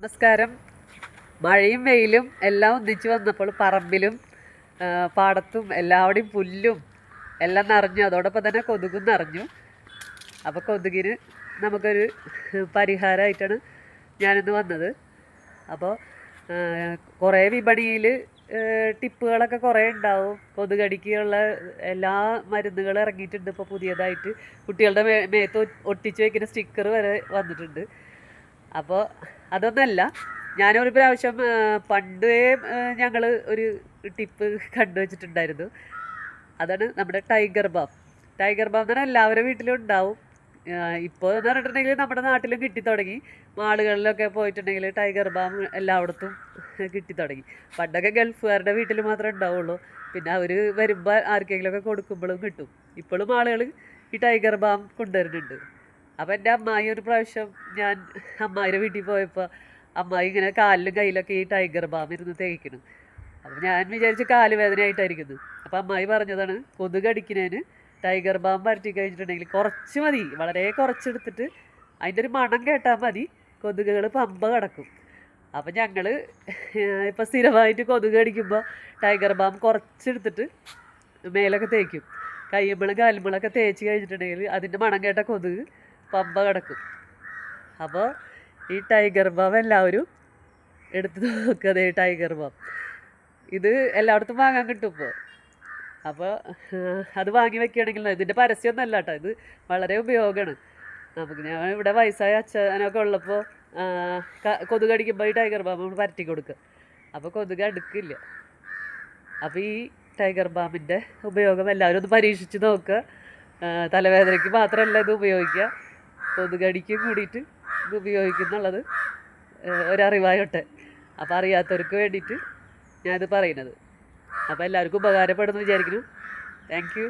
നമസ്കാരം. മഴയും വെയിലും എല്ലാം ഒന്നിച്ച് വന്നപ്പോൾ പറമ്പിലും പാടത്തും എല്ലാവിടെയും പുല്ലും എല്ലാം നിറഞ്ഞു. അതോടൊപ്പം തന്നെ കൊതുകും നിറഞ്ഞു. അപ്പോൾ കൊതുകിന് നമുക്കൊരു പരിഹാരമായിട്ടാണ് ഞാനിന്ന് വന്നത്. അപ്പോൾ കുറേ വിപണിയിൽ ടിപ്പുകളൊക്കെ കുറേ ഉണ്ടാവും. കൊതുകടിക്കുള്ള എല്ലാ മരുന്നുകളും ഇറങ്ങിയിട്ടുണ്ട്. ഇപ്പോൾ പുതിയതായിട്ട് കുട്ടികളുടെ മേത്ത് ഒട്ടിച്ച് വയ്ക്കുന്ന സ്റ്റിക്കർ വരെ വന്നിട്ടുണ്ട്. അപ്പോൾ അതൊന്നല്ല, ഞാനൊരു പ്രാവശ്യം പണ്ടേ ഞങ്ങൾ ഒരു ടിപ്പ് കണ്ടുവച്ചിട്ടുണ്ടായിരുന്നു. അതാണ് നമ്മുടെ ടൈഗർ ബാം. ടൈഗർ ബാം എന്ന് പറഞ്ഞാൽ എല്ലാവരുടെ വീട്ടിലും ഉണ്ടാവും. ഇപ്പോൾ എന്ന് പറഞ്ഞിട്ടുണ്ടെങ്കിൽ നമ്മുടെ നാട്ടിലും കിട്ടിത്തുടങ്ങി. മാളുകളിലൊക്കെ പോയിട്ടുണ്ടെങ്കിൽ ടൈഗർ ബാം എല്ലായിടത്തും കിട്ടിത്തുടങ്ങി. പണ്ടൊക്കെ ഗൾഫുകാരുടെ വീട്ടിൽ മാത്രമേ ഉണ്ടാവുള്ളൂ. പിന്നെ അവർ വരുമ്പോൾ ആർക്കെങ്കിലുമൊക്കെ കൊടുക്കുമ്പോഴും കിട്ടും. ഇപ്പോഴും ആളുകൾ ഈ ടൈഗർ ബാം കൊണ്ടുവരുന്നുണ്ട്. അപ്പം എൻ്റെ അമ്മായി ഒരു പ്രാവശ്യം ഞാൻ അമ്മായിയുടെ വീട്ടിൽ പോയപ്പോൾ അമ്മായി ഇങ്ങനെ കാലിലും കയ്യിലൊക്കെ ഈ ടൈഗർ ബാം ഇരുന്ന് തേക്കണം. അപ്പോൾ ഞാൻ വിചാരിച്ച് കാല് വേദനയായിട്ടായിരിക്കുന്നത്. അപ്പോൾ അമ്മായി പറഞ്ഞതാണ്, കൊതുക് അടിക്കുന്നതിന് ടൈഗർ ബാം പരറ്റി കഴിഞ്ഞിട്ടുണ്ടെങ്കിൽ കുറച്ച് മതി, വളരെ കുറച്ചെടുത്തിട്ട് അതിൻ്റെ ഒരു മണം കേട്ടാൽ മതി, കൊതുകുകൾ പമ്പ കിടക്കും. അപ്പം ഞങ്ങൾ ഇപ്പോൾ സ്ഥിരമായിട്ട് കൊതുക് അടിക്കുമ്പോൾ ടൈഗർ ബാം കുറച്ചെടുത്തിട്ട് മേലൊക്കെ തേക്കും. കയ്യുമ്പോഴും കാലുമ്പോഴൊക്കെ തേച്ച് കഴിഞ്ഞിട്ടുണ്ടെങ്കിൽ അതിൻ്റെ മണം കേട്ട കൊതുക് പമ്പ കിടക്കും. അപ്പോൾ ഈ ടൈഗർ ബാം എല്ലാവരും എടുത്ത് നോക്കുക. ടൈഗർ ബാം ഇത് എല്ലായിടത്തും വാങ്ങാൻ കിട്ടും ഇപ്പോൾ. അപ്പോൾ അത് വാങ്ങി വെക്കുകയാണെങ്കിൽ, ഇതിൻ്റെ പരസ്യമൊന്നുമല്ല കേട്ടോ, ഇത് വളരെ ഉപയോഗമാണ് നമുക്ക്. ഞാൻ ഇവിടെ വയസ്സായ അച്ഛനൊക്കെ ഉള്ളപ്പോൾ കൊതുക് അടിക്കുമ്പോൾ ഈ ടൈഗർ ബാം നമ്മൾ പരറ്റി കൊടുക്കുക. അപ്പോൾ കൊതുക് അടുക്കില്ല. അപ്പോൾ ഈ ടൈഗർ ബാമിൻ്റെ ഉപയോഗം എല്ലാവരും ഒന്ന് പരീക്ഷിച്ച് നോക്കുക. തലവേദനയ്ക്ക് മാത്രമല്ല ഇത് ഉപയോഗിക്കുക, കൊതുകടിക്കും കൂടിയിട്ട് ഇത് ഉപയോഗിക്കുന്നുള്ളത് ഒരറിവായോട്ടെ. അപ്പോൾ അറിയാത്തവർക്ക് വേണ്ടിയിട്ട് ഞാനിത് പറയുന്നത്. അപ്പോൾ എല്ലാവർക്കും ഉപകാരപ്പെടുമെന്ന് വിചാരിക്കുന്നു. Thank you.